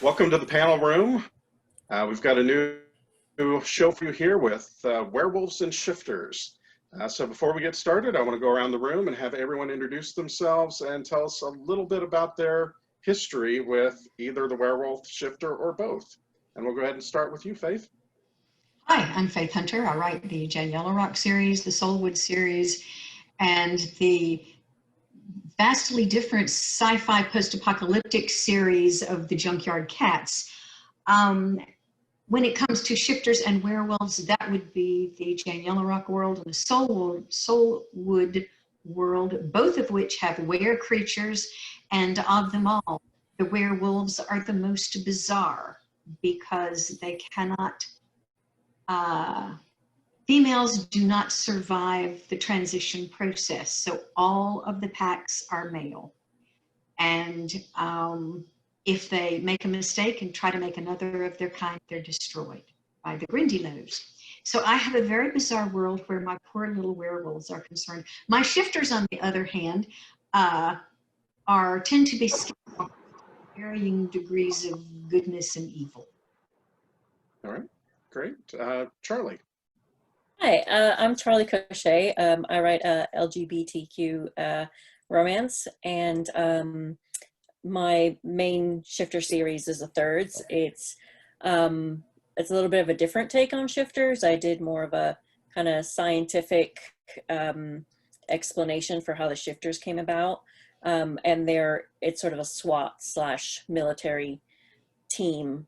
Welcome to the panel room. We've got a new show for you here with Werewolves and Shifters. So before we get started, I want to go around the room and have everyone introduce themselves and tell us a little bit about their history with either the werewolf, shifter, or both. And we'll go ahead and start with you, Faith. Hi, I'm Faith Hunter. I write the Jane Yellow Rock series, the Soulwood series, and the vastly different sci-fi post-apocalyptic series of the Junkyard Cats. When it comes to shifters and werewolves, that would be the Jane Yellow Rock world and the Soulwood world, both of which have were creatures, and of them all, the werewolves are the most bizarre because they cannot, females do not survive the transition process. So all of the packs are male. And if they make a mistake and try to make another of their kind, they're destroyed by the Grindylows. So I have a very bizarre world where my poor little werewolves are concerned. My shifters, on the other hand, tend to be Skinwalkers, varying degrees of goodness and evil. All right, great. Charlie. Hi, I'm Charlie Cochet. I write LGBTQ romance, and my main shifter series is the Thirds. It's a little bit of a different take on shifters. I did more of a kind of scientific explanation for how the shifters came about, and it's sort of a SWAT/military team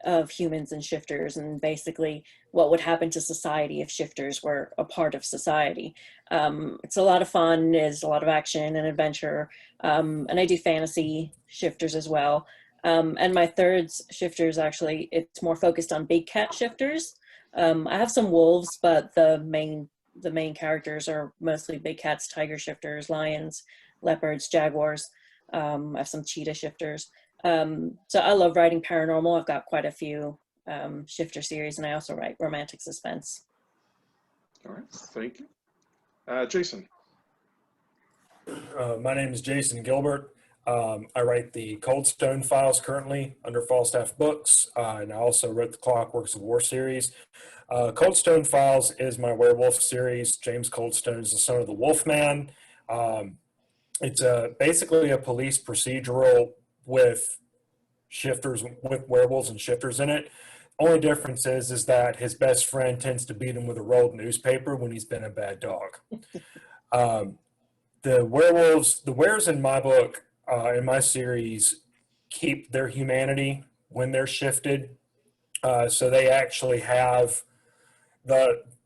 of humans and shifters, and basically what would happen to society if shifters were a part of society. It's a lot of fun, there's a lot of action and adventure, and I do fantasy shifters as well. And my Thirds shifters, actually, it's more focused on big cat shifters. I have some wolves, but the main characters are mostly big cats, tiger shifters, lions, leopards, jaguars. I have some cheetah shifters. So I love writing paranormal. I've got quite a few shifter series, and I also write romantic suspense. All right, thank you. Jason. My name is Jason Gilbert. I write the Cold Stone Files currently under Falstaff Books, and I also wrote the Clockworks of War series. Cold Stone Files is my werewolf series. James Coldstone is the son of the Wolfman. It's basically a police procedural with shifters, with werewolves and shifters in it. Only difference is that his best friend tends to beat him with a rolled newspaper when he's been a bad dog. The wares in my book, in my series, keep their humanity when they're shifted. So they actually have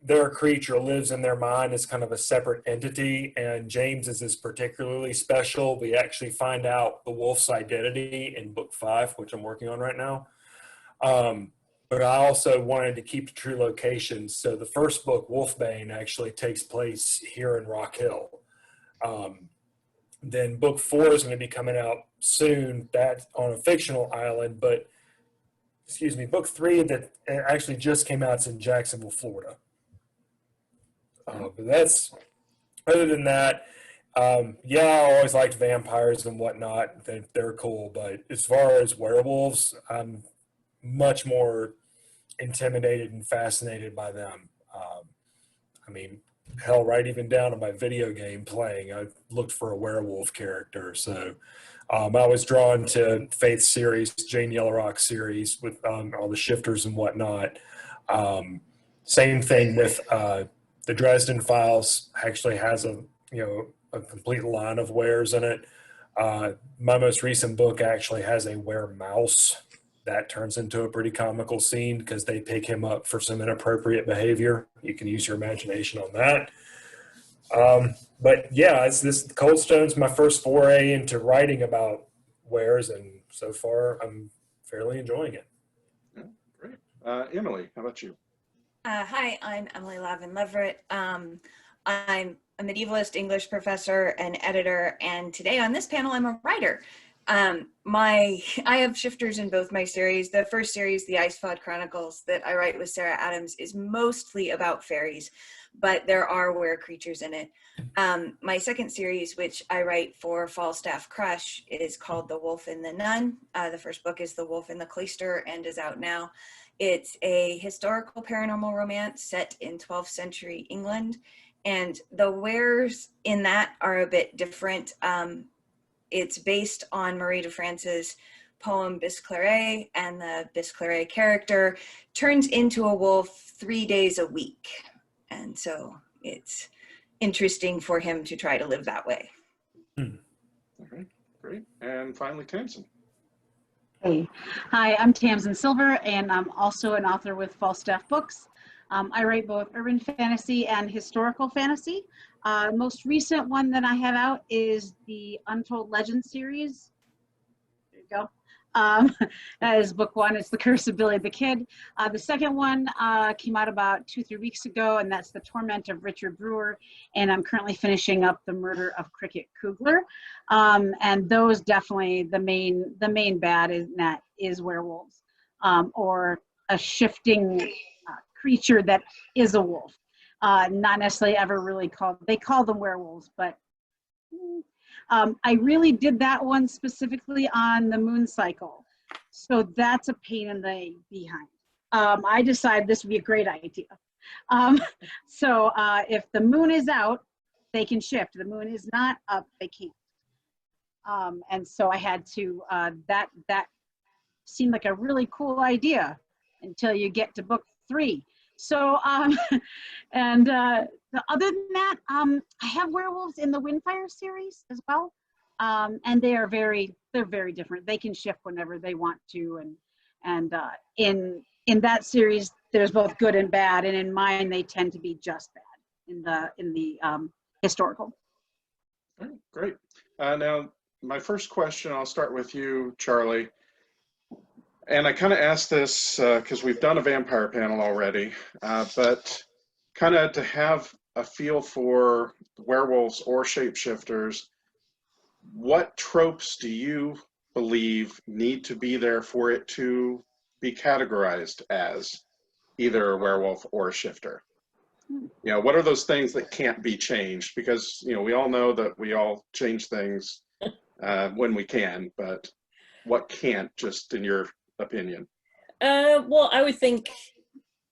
their creature lives in their mind as kind of a separate entity, and James is particularly special. We actually find out the wolf's identity in book 5, which I'm working on right now. But I also wanted to keep the true locations. So the first book, Wolfbane, actually takes place here in Rock Hill. Then book 4 is going to be coming out soon, that's on a fictional island, but book 3 that actually just came out is in Jacksonville, Florida. But that's, other than that, yeah, I always liked vampires and whatnot. They're cool, but as far as werewolves, I'm much more intimidated and fascinated by them. I mean, hell, right even down to my video game playing, I looked for a werewolf character. So I was drawn to Faith's series, Jane Yellow Rock series with all the shifters and whatnot. Same thing with the Dresden Files. Actually has a complete line of wares in it. My most recent book actually has a were-mouse that turns into a pretty comical scene because they pick him up for some inappropriate behavior. You can use your imagination on that. But yeah, this Cold Stone's my first foray into writing about wares, and so far I'm fairly enjoying it. Yeah, great. Emily, how about you? Hi, I'm Emily Lavin Leveritt. I'm a medievalist English professor and editor, and today on this panel I'm a writer. I have shifters in both my series. The first series, the Icefod Chronicles, that I write with Sarah Adams, is mostly about fairies, but there are were creatures in it. My second series, which I write for Falstaff Crush, is called The Wolf and the Nun. The first book is The Wolf and the Cloister and is out now. It's a historical paranormal romance set in 12th century England, and the wares in that are a bit different. It's based on Marie de France's poem Biscleret, and the Biscleret character turns into a wolf 3 days a week. And so it's interesting for him to try to live that way. Okay, great. And finally, Tamsin. Hey, hi, I'm Tamsin Silver, and I'm also an author with Falstaff Books. I write both urban fantasy and historical fantasy. Most recent one that I have out is the Untold Legends series. There you go. That is book one. It's The Curse of Billy the Kid. The second one came out about 2-3 weeks ago, and that's The Torment of Richard Brewer. And I'm currently finishing up The Murder of Cricket Kugler. And those definitely, the main bad in that is werewolves, or a shifting creature that is a wolf. Not necessarily ever really called, they call them werewolves, but I really did that one specifically on the moon cycle. So that's a pain in the behind. I decided this would be a great idea. So if the moon is out, they can shift. The moon is not up, they can't. And so I had to, that seemed like a really cool idea until you get to book 3. So, and other than that, I have werewolves in the Windfire series as well. And they're very different. They can shift whenever they want to. And in that series, there's both good and bad. And in mine, they tend to be just bad in the historical. All right, great. Now, my first question, I'll start with you, Charlie. And I kind of asked this because we've done a vampire panel already, but kind of to have a feel for werewolves or shapeshifters, what tropes do you believe need to be there for it to be categorized as either a werewolf or a shifter? You know, what are those things that can't be changed? Because, you know, we all know that we all change things when we can, but what can't, just in your opinion? Well, I would think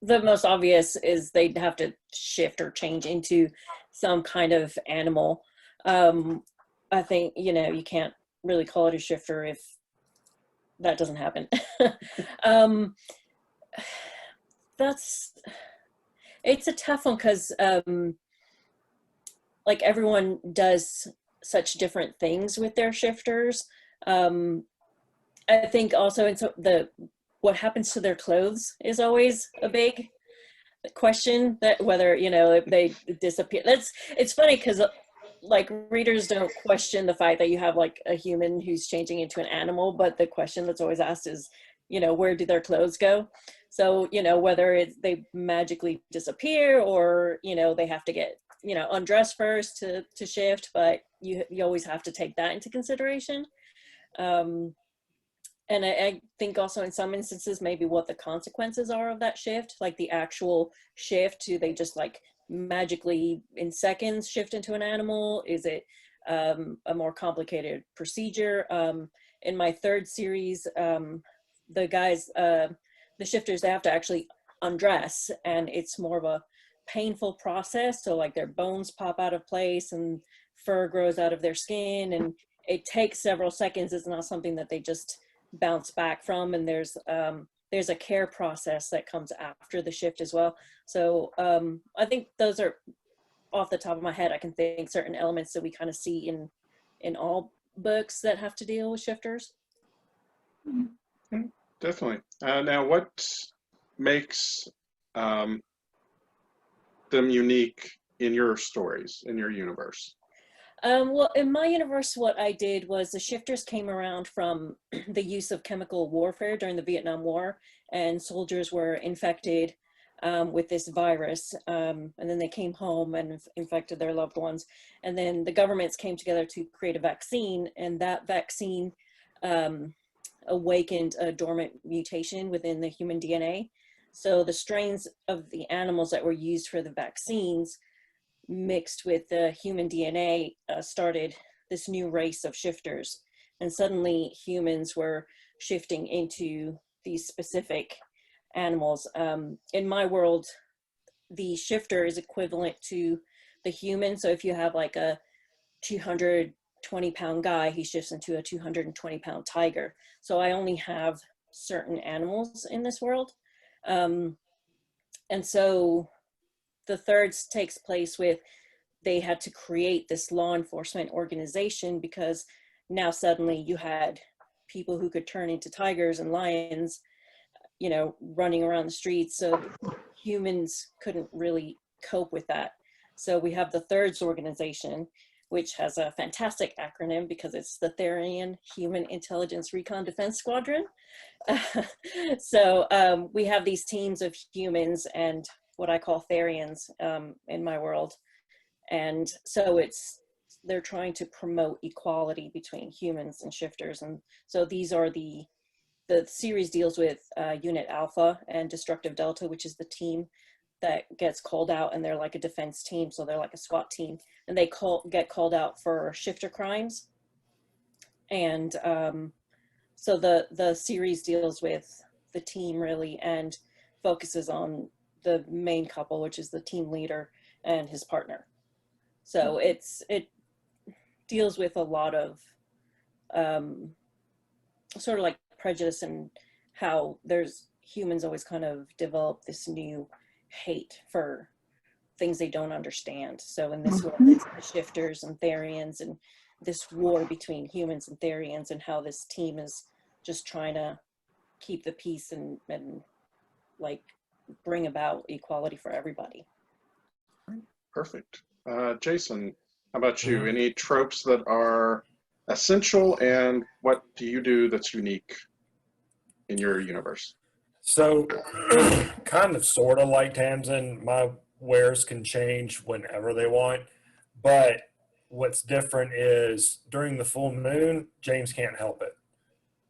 the most obvious is they'd have to shift or change into some kind of animal. I think, you know, you can't really call it a shifter if that doesn't happen. It's a tough one because like everyone does such different things with their shifters. I think also it's what happens to their clothes is always a big question, that whether, you know, if they disappear. It's funny because like readers don't question the fact that you have like a human who's changing into an animal, but the question that's always asked is, you know, where do their clothes go? So, you know, whether they magically disappear or, you know, they have to get, you know, undressed first to shift, but you always have to take that into consideration. And I think also in some instances, maybe what the consequences are of that shift, like the actual shift, do they just like magically in seconds shift into an animal? Is it a more complicated procedure? In my third series, the guys, the shifters, they have to actually undress, and it's more of a painful process. So like their bones pop out of place and fur grows out of their skin, and it takes several seconds. It's not something that they just bounce back from, and there's a care process that comes after the shift as well. So I think those are, off the top of my head, I can think certain elements that we kind of see in all books that have to deal with shifters. Definitely. Now, what makes them unique in your stories, in your universe? Well, in my universe, what I did was the shifters came around from the use of chemical warfare during the Vietnam War, and soldiers were infected with this virus, and then they came home and infected their loved ones, and then the governments came together to create a vaccine, and that vaccine awakened a dormant mutation within the human DNA. So the strains of the animals that were used for the vaccines mixed with the human DNA started this new race of shifters. And suddenly humans were shifting into these specific animals. In my world, the shifter is equivalent to the human. So if you have like a 220-pound guy, he shifts into a 220-pound tiger. So I only have certain animals in this world. And so the third takes place with, they had to create this law enforcement organization because now suddenly you had people who could turn into tigers and lions, you know, running around the streets. So humans couldn't really cope with that. So we have the Thirds organization, which has a fantastic acronym because it's the Therian Human Intelligence Recon Defense Squadron. So we have these teams of humans and what I call Therians in my world. And so they're trying to promote equality between humans and shifters. And so these are the series deals with Unit Alpha and Destructive Delta, which is the team that gets called out, and they're like a defense team. So they're like a SWAT team, and they get called out for shifter crimes. And so the series deals with the team really and focuses on the main couple, which is the team leader and his partner. So it deals with a lot of sort of like prejudice and how there's humans always kind of develop this new hate for things they don't understand. So in this world, it's the shifters and Therians and this war between humans and Therians and how this team is just trying to keep the peace and like bring about equality for everybody. Perfect. Jason, how about you? Any tropes that are essential, and what do you do that's unique in your universe? So, kind of sort of like Tamsin, my wares can change whenever they want, but what's different is during the full moon, James can't help it.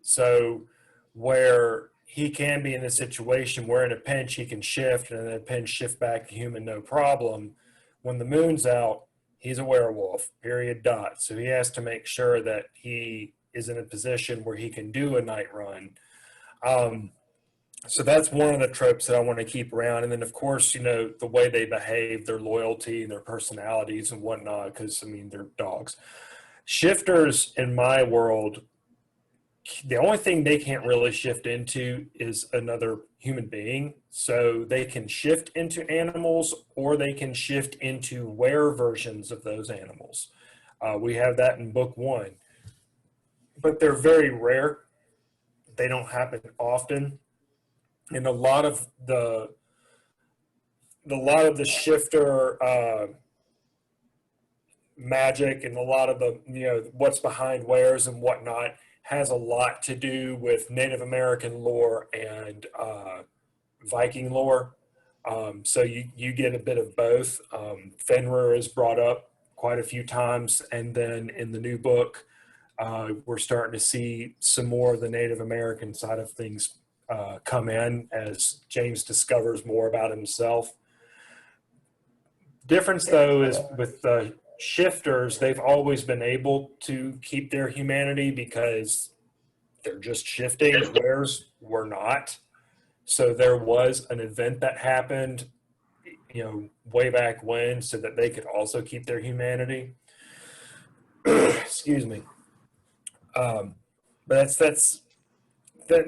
So where he can be in a situation where in a pinch he can shift, and in a pinch shift back to human, no problem. When the moon's out, he's a werewolf, period, dot. So he has to make sure that he is in a position where he can do a night run. So that's one of the tropes that I want to keep around. And then, of course, you know, the way they behave, their loyalty and their personalities and whatnot, because, I mean, they're dogs. Shifters in my world, the only thing they can't really shift into is another human being. So they can shift into animals, or they can shift into were versions of those animals. We have that in book 1. But they're very rare. They don't happen often. And a lot of the shifter magic and a lot of the, you know, what's behind wares and whatnot has a lot to do with Native American lore and Viking lore. So you get a bit of both. Fenrir is brought up quite a few times, and then in the new book, we're starting to see some more of the Native American side of things come in as James discovers more about himself. Difference though is with the shifters, they've always been able to keep their humanity because they're just shifting, whereas we're not. So there was an event that happened, you know, way back when, so that they could also keep their humanity. Excuse me. But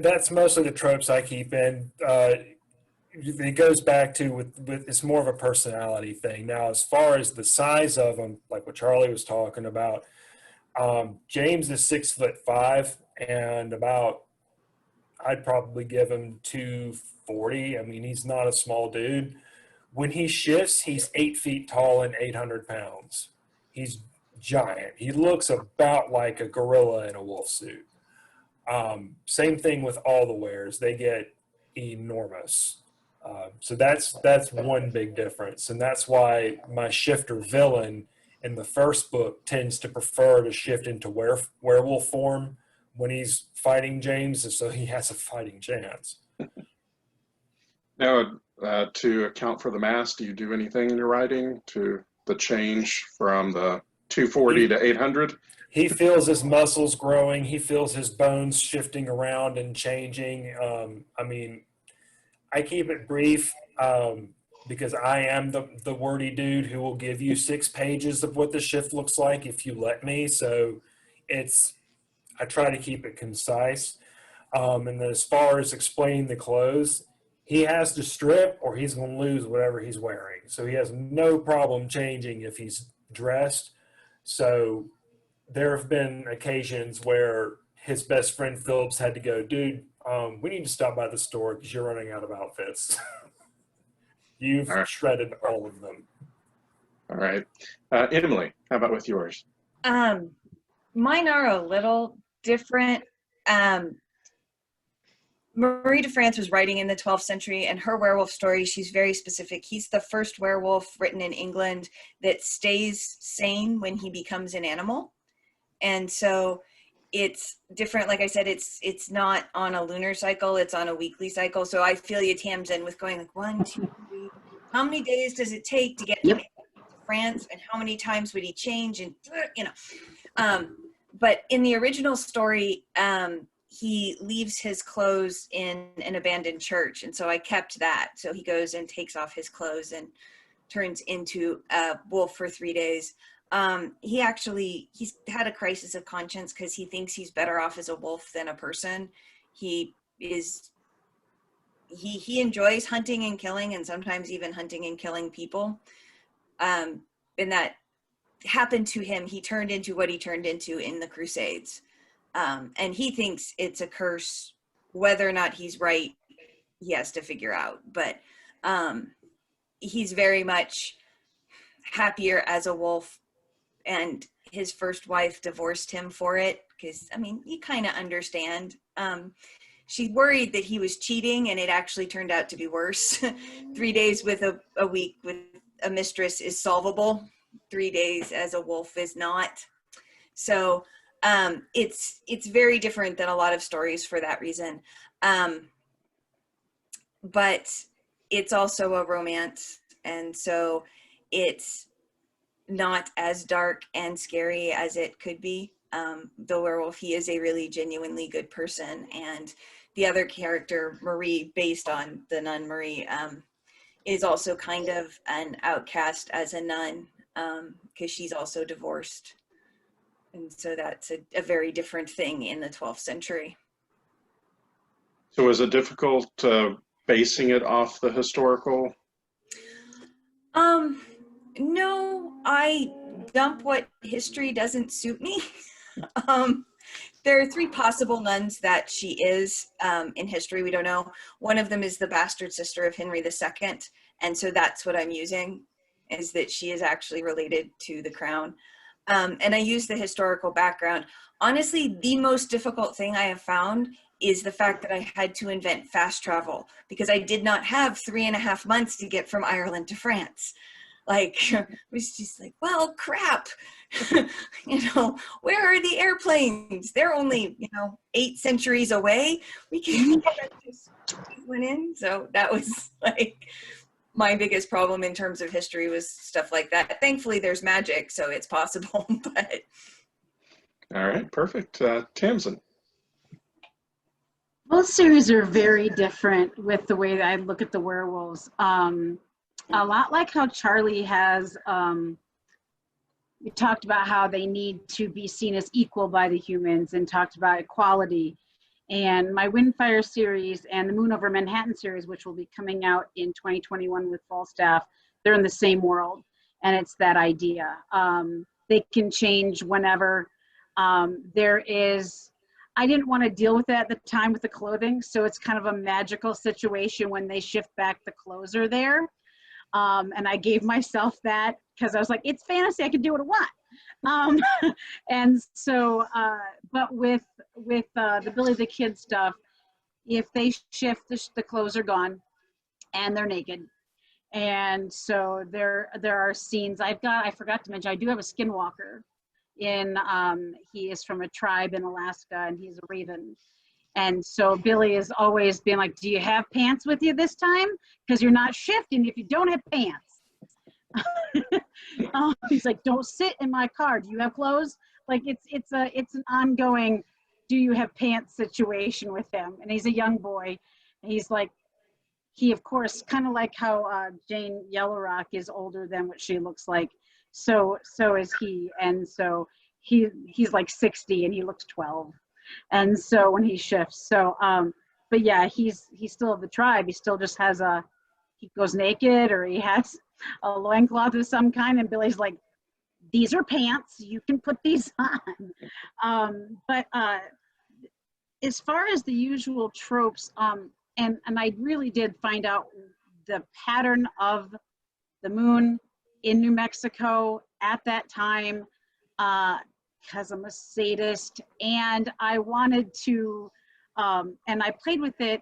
that's mostly the tropes I keep in. It goes back to with it's more of a personality thing. Now, as far as the size of them, like what Charlie was talking about, James is 6'5" and about, I'd probably give him 240. I mean, he's not a small dude. When he shifts, he's 8 feet tall and 800 pounds. He's giant. He looks about like a gorilla in a wolf suit. Same thing with all the wares. They get enormous. So that's one big difference. And that's why my shifter villain in the first book tends to prefer to shift into werewolf form, when he's fighting James, so he has a fighting chance. Now, to account for the mass, do you do anything in your writing to the change from the 240 to 800? He feels his muscles growing. He feels his bones shifting around and changing. I mean, I keep it brief because I am the wordy dude who will give you 6 pages of what the shift looks like if you let me. So I try to keep it concise. And then as far as explaining the clothes, he has to strip or he's going to lose whatever he's wearing. So he has no problem changing if he's dressed. So there have been occasions where his best friend Phillips had to go, dude, we need to stop by the store because you're running out of outfits. You've shredded all of them. All right. Emily, how about with yours? Mine are a little different. Marie de France was writing in the 12th century, and her werewolf story, she's very specific. He's the first werewolf written in England that stays sane when he becomes an animal. And so it's different. Like I said, it's not on a lunar cycle, it's on a weekly cycle. So I feel you, Tamsin, with going like 1, 2, 3. How many days does it take to get to France, and how many times would he change? And but in the original story, he leaves his clothes in an abandoned church. And so I kept that. So he goes and takes off his clothes and turns into a wolf for 3 days. He's had a crisis of conscience because he thinks he's better off as a wolf than a person. He enjoys hunting and killing, and sometimes even hunting and killing people. And that happened to him. He turned into what he turned into in the Crusades. And he thinks it's a curse. Whether or not he's right, he has to figure out. But he's very much happier as a wolf, and his first wife divorced him for it because, I mean, you kind of understand. She worried that he was cheating, and it actually turned out to be worse. 3 days with a week with a mistress is solvable. 3 days as a wolf is not. So it's very different than a lot of stories for that reason. But it's also a romance, and so it's not as dark and scary as it could be. The werewolf, he is a really genuinely good person, and the other character, Marie, based on the nun Marie, is also kind of an outcast as a nun because she's also divorced. And so that's a very different thing in the 12th century. So is it difficult basing it off the historical? No, I dump what history doesn't suit me. There are 3 possible nuns that she is in history. We don't know. One of them is the bastard sister of Henry II. And so that's what I'm using, is that she is actually related to the crown. And I use the historical background. Honestly, the most difficult thing I have found is the fact that I had to invent fast travel because I did not have 3.5 months to get from Ireland to France. Like, it was just like, well, crap. Where are the airplanes? They're only, 8 centuries away. We can just went in. So that was like my biggest problem in terms of history was stuff like that. Thankfully, there's magic, so it's possible. But All right, perfect. Tamsin. Both series are very different with the way that I look at the werewolves. A lot like how Charlie has, we talked about how they need to be seen as equal by the humans and talked about equality. And my Windfire series and the Moon Over Manhattan series, which will be coming out in 2021 with Falstaff, they're in the same world. And it's that idea. They can change whenever. I didn't want to deal with that at the time with the clothing. So it's kind of a magical situation when they shift back, the clothes are there. And I gave myself that because I was like, it's fantasy, I can do what I want. And so, but with the Billy the Kid stuff, if they shift, the clothes are gone and they're naked. And so there are scenes I forgot to mention, I do have a Skinwalker. He is from a tribe in Alaska, and he's a raven. And so Billy is always being like, do you have pants with you this time? Because you're not shifting if you don't have pants. He's like, don't sit in my car. Do you have clothes? Like it's an ongoing, do you have pants situation with him? And he's a young boy. And he's like, he of course, kind of like how Jane Yellowrock is older than what she looks like. So is he. And so he's like 60 and he looks 12. And so when he shifts, but yeah, he's still of the tribe. He still just has he goes naked, or he has a loincloth of some kind, and Billy's like, these are pants, you can put these on. But as far as the usual tropes, and I really did find out the pattern of the moon in New Mexico at that time, because I'm a sadist, and I wanted to, and I played with it.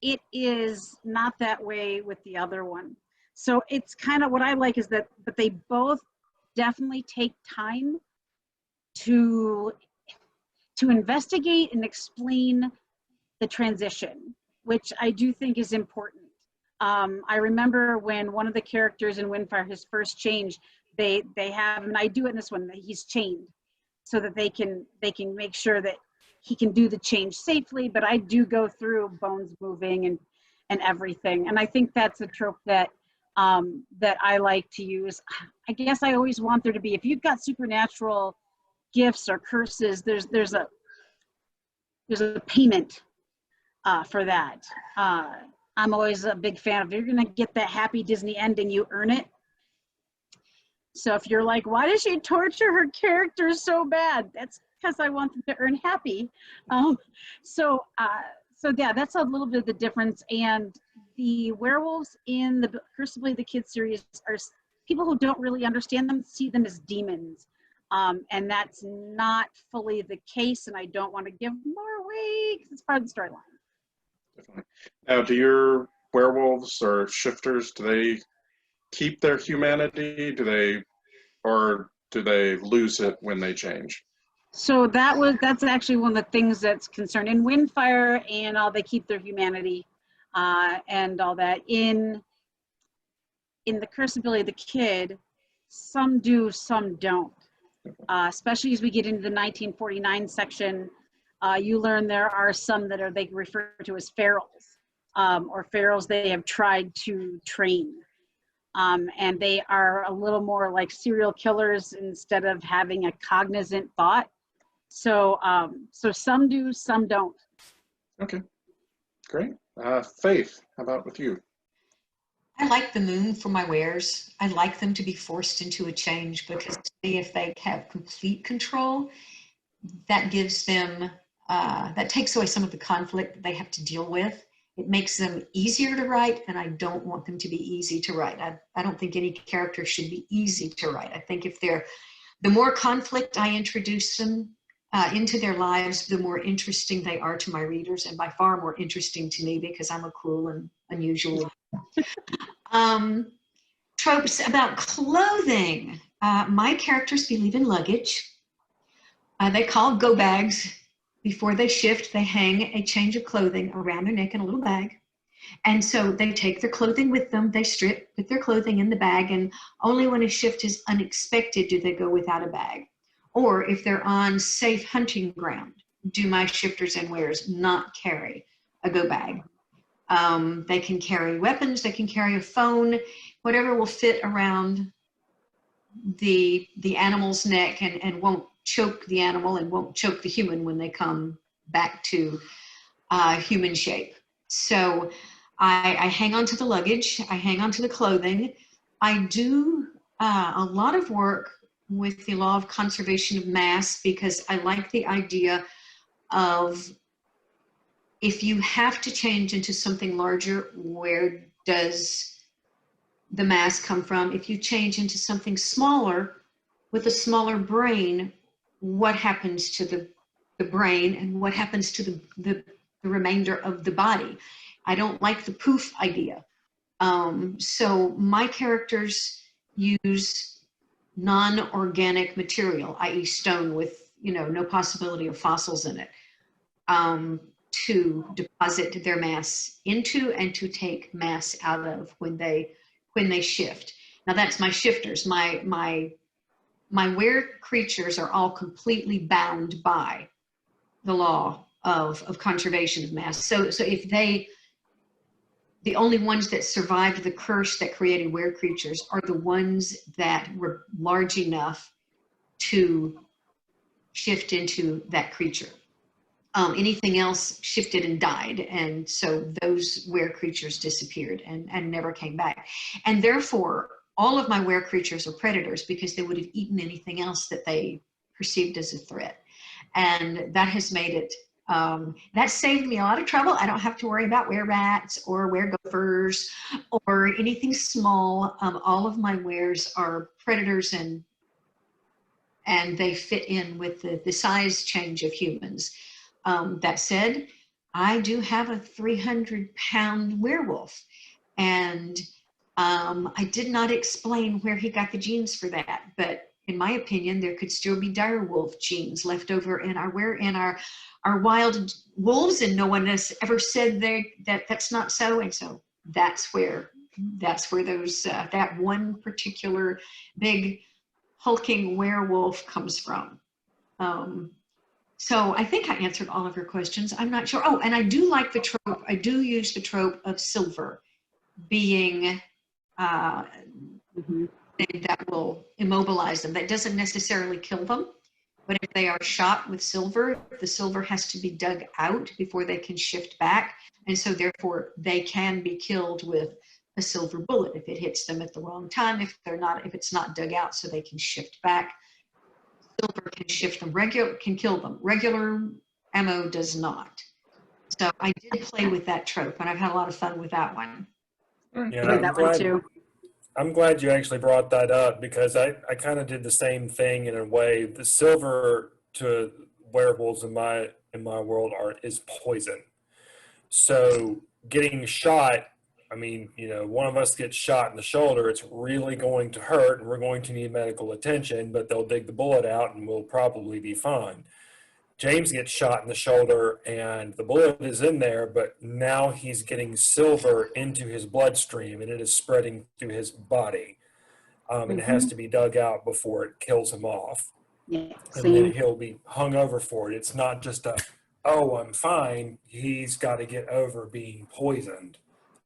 It is not that way with the other one. So it's kind of what I like is that, but they both definitely take time to investigate and explain the transition, which I do think is important. I remember when one of the characters in Windfire, his first change, they have, and I do it in this one, that he's chained, so that they can make sure that he can do the change safely. But I do go through bones moving and everything. And I think that's a trope that I like to use. I guess I always want there to be, if you've got supernatural gifts or curses, there's a payment for that. I'm always a big fan of, if you're gonna get that happy Disney ending, you earn it. So if you're like, why does she torture her characters so bad? That's because I want them to earn happy. So yeah, that's a little bit of the difference. And the werewolves in the Curse of Billy the Kid series are people who don't really understand them, see them as demons. And that's not fully the case. And I don't want to give more away because it's part of the storyline. Definitely. Now, do your werewolves or shifters, do they keep their humanity? Or do they lose it when they change? So that's actually one of the things that's concerned in Windfire and all. They keep their humanity and all that. In the Curse of Billy the Kid, some do, some don't. Especially as we get into the 1949 section, you learn there are some that they refer to as ferals, or ferals they have tried to train. And they are a little more like serial killers instead of having a cognizant thought. So some do, some don't. Okay, great. Faith, how about with you? I like the moon for my wares. I like them to be forced into a change, because if they have complete control, that gives them, that takes away some of the conflict that they have to deal with. It makes them easier to write, and I don't want them to be easy to write. I don't think any character should be easy to write. I think the more conflict I introduce them into their lives, the more interesting they are to my readers, and by far more interesting to me because I'm a cruel and unusual. Tropes about clothing. My characters believe in luggage. They call go bags. Before they shift, they hang a change of clothing around their neck in a little bag. And so they take their clothing with them, they strip, put their clothing in the bag, and only when a shift is unexpected do they go without a bag. Or if they're on safe hunting ground, do my shifters and wares not carry a go bag. They can carry weapons, they can carry a phone, whatever will fit around the animal's neck and won't choke the animal and won't choke the human when they come back to human shape. So I hang on to the luggage, I hang on to the clothing. I do a lot of work with the law of conservation of mass, because I like the idea of, if you have to change into something larger, where does the mass come from? If you change into something smaller with a smaller brain, what happens to the brain, and what happens to the remainder of the body? I don't like the poof idea. So my characters use non-organic material, i.e. stone with, no possibility of fossils in it, to deposit their mass into and to take mass out of when they shift. Now that's my shifters. My were creatures are all completely bound by the law of conservation of mass. So if the only ones that survived the curse that created were creatures are the ones that were large enough to shift into that creature. Anything else shifted and died, and so those were creatures disappeared and never came back. And therefore, all of my were creatures are predators because they would have eaten anything else that they perceived as a threat. And that has made it, that saved me a lot of trouble. I don't have to worry about were rats or were gophers or anything small. All of my wares are predators, and they fit in with the size change of humans. That said, I do have a 300-pound werewolf, and I did not explain where he got the genes for that, but in my opinion, there could still be direwolf genes left over in our wild wolves, and no one has ever said that's not so. And so that's where those that one particular big hulking werewolf comes from. So I think I answered all of your questions. I'm not sure. Oh, and I do like the trope. I do use the trope of silver being that will immobilize them. That doesn't necessarily kill them, but if they are shot with silver, the silver has to be dug out before they can shift back. And so therefore they can be killed with a silver bullet if it hits them at the wrong time, if it's not dug out so they can shift back. Silver can shift them, can kill them. Regular ammo does not. So I did play with that trope, and I've had a lot of fun with that one. Yeah, I'm glad you actually brought that up, because I kind of did the same thing in a way. The silver to werewolves in my world is poison. So getting shot, I mean, one of us gets shot in the shoulder, it's really going to hurt, and we're going to need medical attention, but they'll dig the bullet out and we'll probably be fine. James gets shot in the shoulder and the bullet is in there, but now he's getting silver into his bloodstream and it is spreading through his body. And it has to be dug out before it kills him off. Yeah, and then he'll be hung over for it. It's not just I'm fine. He's got to get over being poisoned.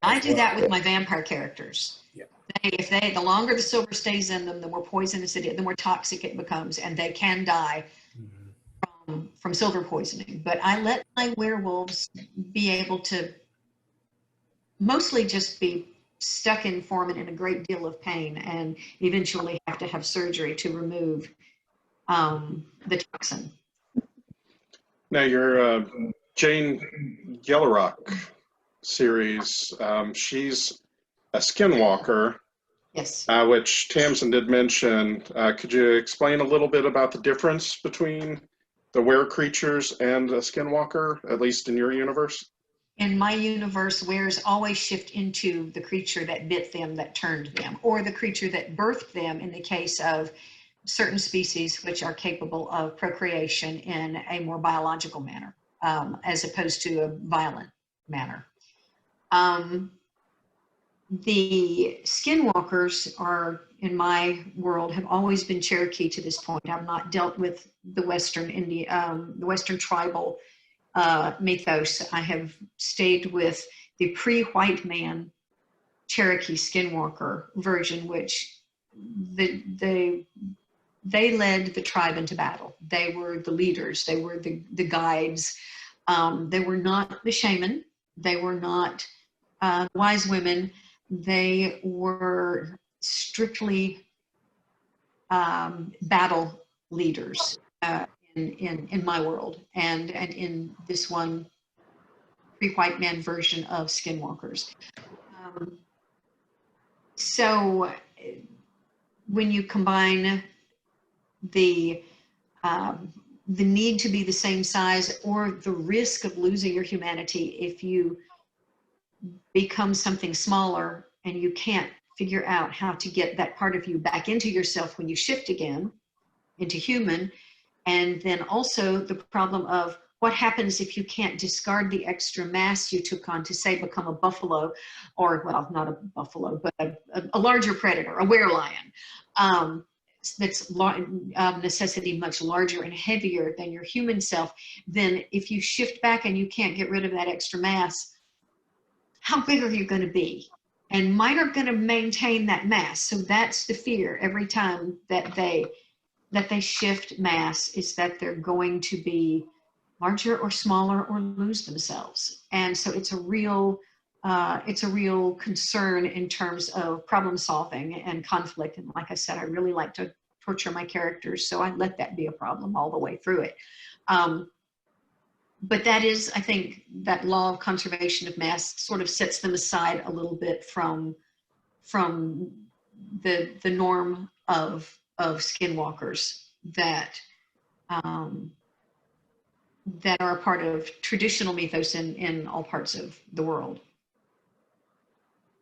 I do that with my vampire characters. Yeah. The longer the silver stays in them, the more poisonous it is, the more toxic it becomes, and they can die from silver poisoning. But I let my werewolves be able to mostly just be stuck in form and in a great deal of pain, and eventually have to have surgery to remove the toxin. Now your Jane Yellowrock series, she's a skinwalker. Yes. Which Tamsin did mention. Could you explain a little bit about the difference between the were creatures and a skinwalker, at least in your universe? In my universe, wares always shift into the creature that bit them, that turned them, or the creature that birthed them in the case of certain species which are capable of procreation in a more biological manner, as opposed to a violent manner. The skinwalkers are, in my world, have always been Cherokee to this point. I've not dealt with the Western the Western tribal mythos. I have stayed with the pre-white man Cherokee skinwalker version, which they led the tribe into battle. They were the leaders. They were the guides. They were not the shaman. They were not wise women. They were strictly battle leaders in my world, and in this one pre-white man version of skinwalkers. So when you combine the need to be the same size, or the risk of losing your humanity if you become something smaller and you can't figure out how to get that part of you back into yourself when you shift again into human. And then also the problem of what happens if you can't discard the extra mass you took on to, say, become a buffalo, or, well, not a buffalo, but a larger predator, a werelion, that's necessity much larger and heavier than your human self. Then if you shift back and you can't get rid of that extra mass, how big are you going to be? And mine are going to maintain that mass. So that's the fear every time that they shift mass, is that they're going to be larger or smaller or lose themselves. And so it's a real concern in terms of problem solving and conflict. And like I said, I really like to torture my characters, so I let that be a problem all the way through it. But that is, I think, that law of conservation of mass sort of sets them aside a little bit from the norm of skinwalkers that that are a part of traditional mythos in all parts of the world.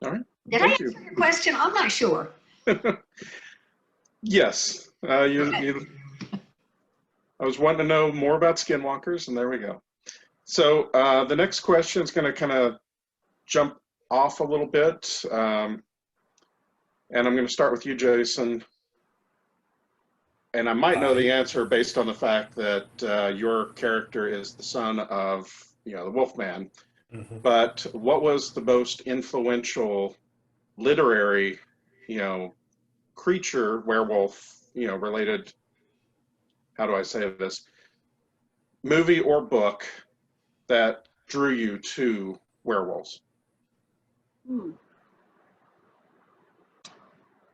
All right. Did I answer your question? I'm not sure. Yes. I was wanting to know more about skinwalkers, and there we go. So the next question is going to kind of jump off a little bit. And I'm going to start with you, Jason. And I might know the answer based on the fact that your character is the son of, the Wolfman. Mm-hmm. But what was the most influential literary, creature, werewolf, related, how do I say this, movie or book that drew you to werewolves?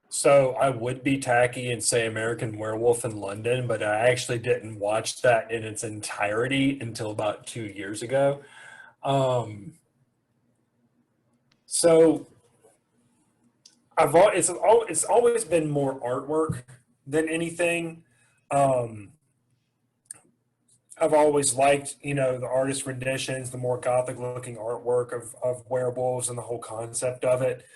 So I would be tacky and say American Werewolf in London, but I actually didn't watch that in its entirety until about 2 years ago. So it's always been more artwork than anything. I've always liked, the artist renditions, the more gothic looking artwork of werewolves and the whole concept of it.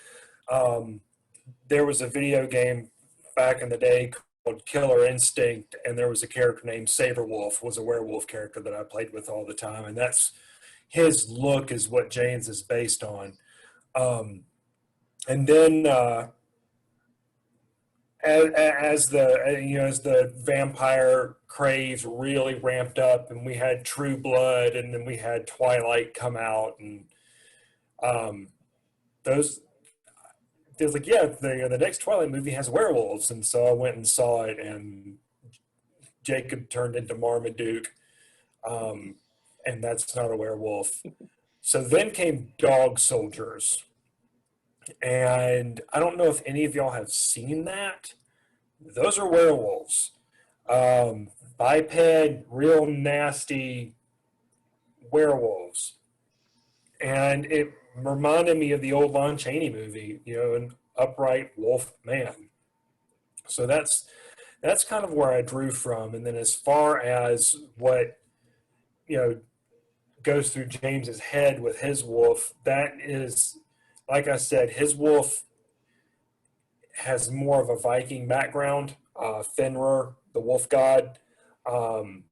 There was a video game back in the day called Killer Instinct, and there was a character named Saberwolf, was a werewolf character that I played with all the time, and that's his look is what Jane's is based on. And then as the vampire craze really ramped up, and we had True Blood, and then we had Twilight come out, and it was like, yeah, the next Twilight movie has werewolves, and so I went and saw it, and Jacob turned into Marmaduke, and that's not a werewolf. So then came Dog Soldiers, and I don't know if any of y'all have seen that. Those are werewolves. Biped, real nasty werewolves. And it reminded me of the old Lon Chaney movie, an upright wolf man. So that's kind of where I drew from. And then as far as what, goes through James's head with his wolf, that is, like I said, his wolf has more of a Viking background, Fenrir, the wolf god, and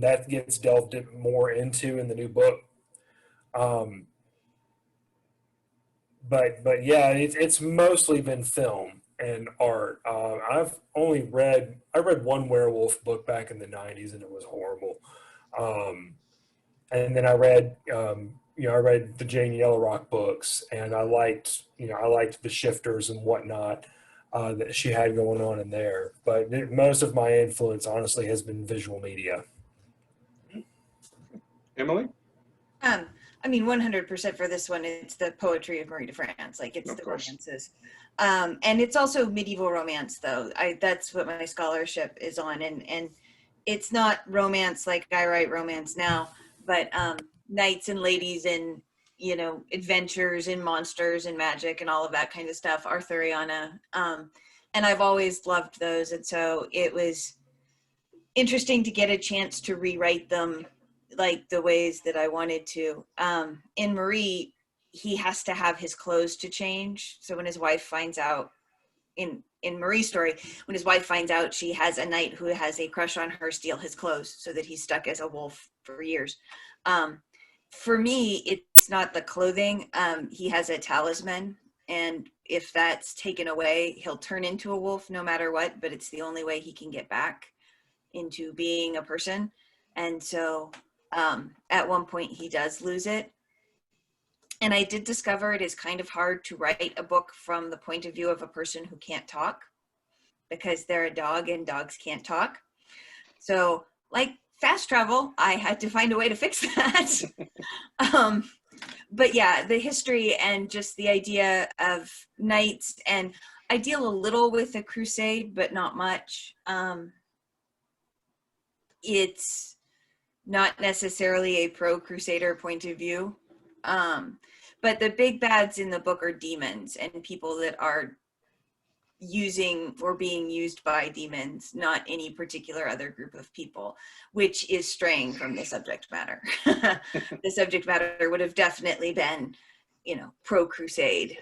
that gets delved more into in the new book. But yeah, it's mostly been film and art. I read one werewolf book back in the 90s, and it was horrible. And then I read the Jane Yellowrock books, and I liked the shifters and whatnot that she had going on in there. But most of my influence, honestly, has been visual media. Emily? 100% for this one, it's the poetry of Marie de France. Like, it's Of the course. romances. And it's also medieval romance, though. That's what my scholarship is on. And it's not romance like I write romance now, but knights and ladies and, adventures and monsters and magic and all of that kind of stuff, Arthuriana. And I've always loved those. And so it was interesting to get a chance to rewrite them like the ways that I wanted to. In Marie, he has to have his clothes to change. So when his wife finds out, in Marie's story, when his wife finds out she has a knight who has a crush on her, steal his clothes so that he's stuck as a wolf for years. For me, it's not the clothing. He has a talisman, and if that's taken away, he'll turn into a wolf no matter what, but it's the only way he can get back into being a person. And so at one point he does lose it. And I did discover it is kind of hard to write a book from the point of view of a person who can't talk, because they're a dog and dogs can't talk. So like fast travel, I had to find a way to fix that. But yeah, the history and just the idea of knights, and I deal a little with a crusade, but not much. It's not necessarily a pro-crusader point of view. But the big bads in the book are demons and people that are using or being used by demons, not any particular other group of people, which is straying from the subject matter. The subject matter would have definitely been, you know, pro-crusade.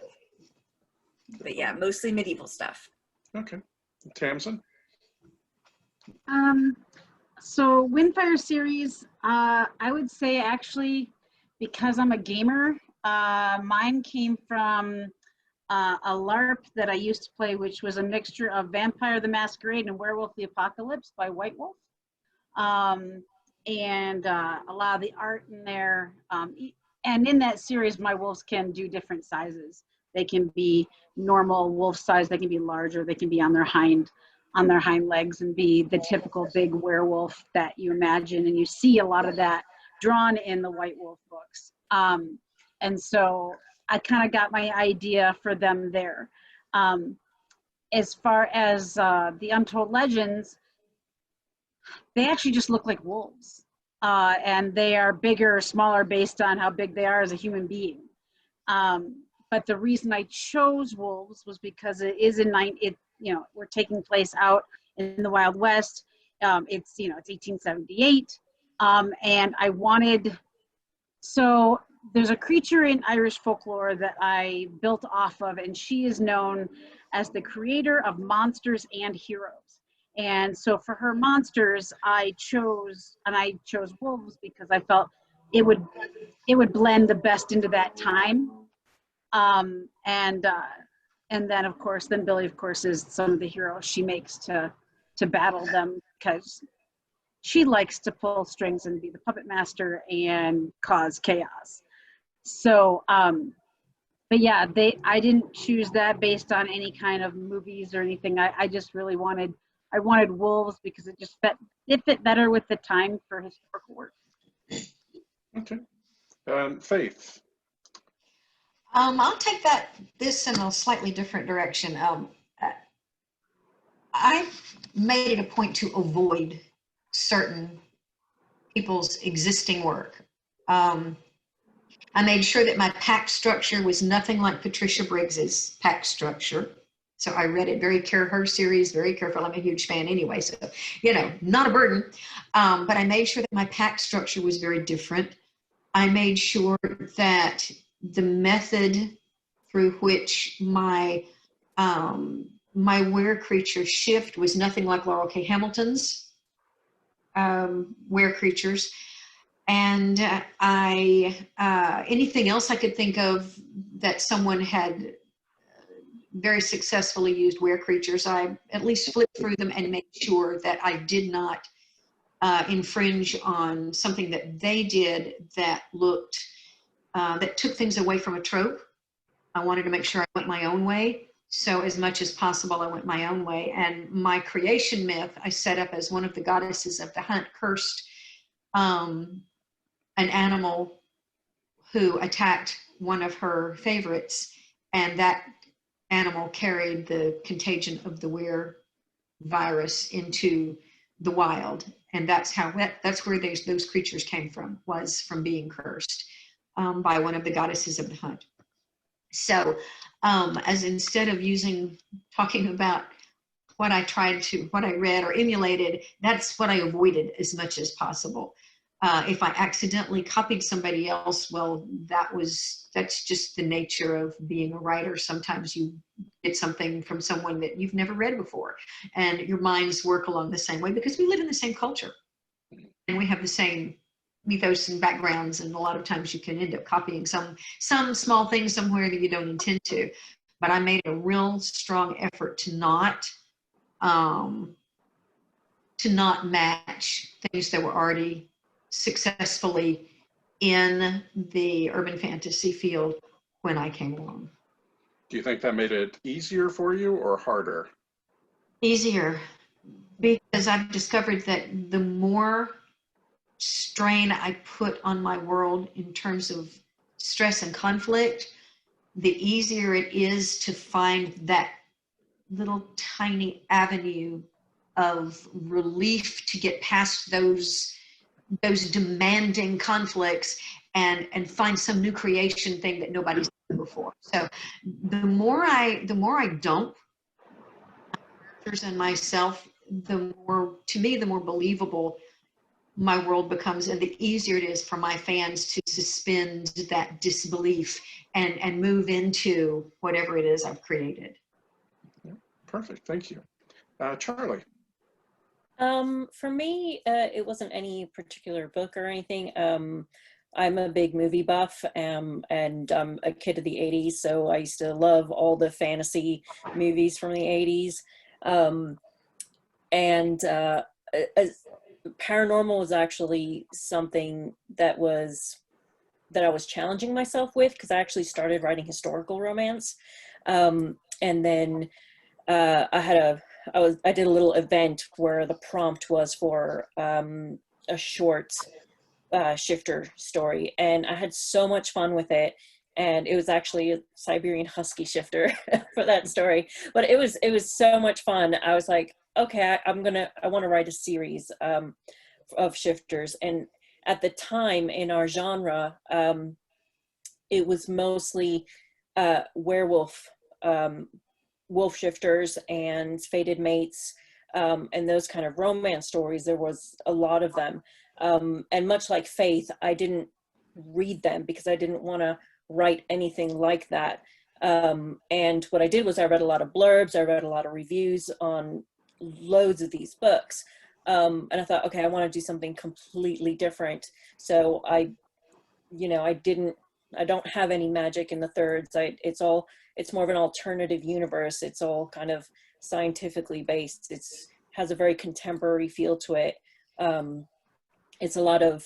But yeah, mostly medieval stuff. Okay. Tamsin? So Windfire series, I would say actually, because I'm a gamer, mine came from a LARP that I used to play, which was a mixture of Vampire the Masquerade and Werewolf the Apocalypse by White Wolf. And a lot of the art in there. And in that series, my wolves can do different sizes. They can be normal wolf size, they can be larger, they can be on their hind legs and be the typical big werewolf that you imagine. And you see a lot of that drawn in the White Wolf books. And so I kind of got my idea for them there. As far as the Untold Legends, they actually just look like wolves. And they are bigger or smaller based on how big they are as a human being. But the reason I chose wolves was because it is we're taking place out in the Wild West. It's 1878. And I wanted, so there's a creature in Irish folklore that I built off of, and she is known as the creator of monsters and heroes. And so for her monsters, I chose wolves because I felt it would blend the best into that time. And then of course, Billy of course is some of the heroes she makes to battle them, because she likes to pull strings and be the puppet master and cause chaos. So, but yeah, I didn't choose that based on any kind of movies or anything. I just really wanted wolves because it just fit better with the time for historical work. Okay. Faith? I'll take this in a slightly different direction. I made it a point to avoid certain people's existing work. I made sure that my pack structure was nothing like Patricia Briggs's pack structure. So I read it her series very careful. I'm a huge fan anyway, so, not a burden. But I made sure that my pack structure was very different. I made sure that the method through which my were creature shift was nothing like Laurel K. Hamilton's were creatures. And anything else I could think of that someone had very successfully used were creatures, I at least flipped through them and made sure that I did not infringe on something that they did that took things away from a trope. I wanted to make sure I went my own way. So as much as possible, I went my own way. And my creation myth, I set up as one of the goddesses of the hunt cursed an animal who attacked one of her favorites, and that animal carried the contagion of the were virus into the wild. And that's where those creatures came from, was from being cursed by one of the goddesses of the hunt. So as instead of talking about what I read or emulated, that's what I avoided as much as possible. If I accidentally copied somebody else, well, that's just the nature of being a writer. Sometimes you get something from someone that you've never read before, and your minds work along the same way because we live in the same culture and we have the same mythos and backgrounds, and a lot of times you can end up copying some small thing somewhere that you don't intend to. But I made a real strong effort to not match things that were already successfully in the urban fantasy field when I came along. Do you think that made it easier for you or harder? Easier, because I've discovered that the more strain I put on my world in terms of stress and conflict, the easier it is to find that little tiny avenue of relief to get past those demanding conflicts and find some new creation thing that nobody's done before. So the more I dump characters and myself, the more believable my world becomes, and the easier it is for my fans to suspend that disbelief and move into whatever it is I've created. Yeah, perfect, thank you. Charlie. For me, it wasn't any particular book or anything. I'm a big movie buff, and I'm a kid of the 80s, so I used to love all the fantasy movies from the 80s. Paranormal was actually something that I was challenging myself with, because I actually started writing historical romance. And then I did a little event where the prompt was for a short shifter story, and I had so much fun with it. And it was actually a Siberian Husky shifter for that story, but it was so much fun. I was like, okay, I want to write a series of shifters. And at the time in our genre, it was mostly werewolf, wolf shifters and fated mates, and those kind of romance stories. There was a lot of them. And much like Faith, I didn't read them because I didn't want to write anything like that. And what I did was I read a lot of blurbs, I read a lot of reviews on loads of these books. And I thought, okay, I want to do something completely different. So I don't have any magic in the thirds. It's more of an alternative universe. It's all kind of scientifically based. It's has a very contemporary feel to it. It's a lot of